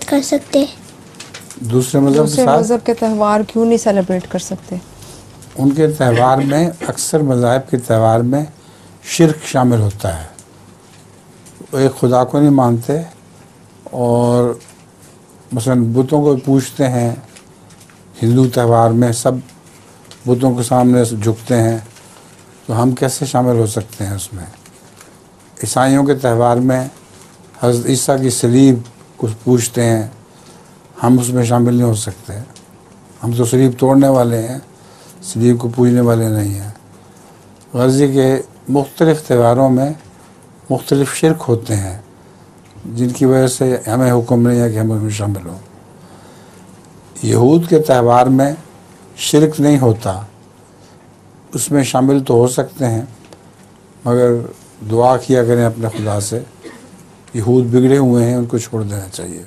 کر سکتے؟ دوسرے مذہب کے تہوار کیوں نہیں سیلیبریٹ کر سکتے؟ ان کے تہوار میں اکثر مذاہب کے تہوار میں شرک شامل ہوتا ہے. وہ ایک خدا کو نہیں مانتے اور مثلا بتوں کو پوجتے ہیں. ہندو تہوار میں سب بتوں کے سامنے جھکتے ہیں، تو ہم کیسے شامل ہو سکتے ہیں اس میں؟ عیسائیوں کے تہوار میں حضرت عیسیٰ کی صلیب کو پوجتے ہیں، ہم اس میں شامل نہیں ہو سکتے. ہم تو صلیب توڑنے والے ہیں، صلیب کو پوجنے والے نہیں ہیں. غرضی کے مختلف تہواروں میں مختلف شرک ہوتے ہیں جن کی وجہ سے ہمیں حکم نہیں ہے کہ ہم اس میں شامل ہوں. یہود کے تہوار میں شرک نہیں ہوتا، اس میں شامل تو ہو سکتے ہیں، مگر دعا کیا کریں اپنے خدا سے. یہود بگڑے ہوئے ہیں، ان کو چھوڑ دینا چاہیے.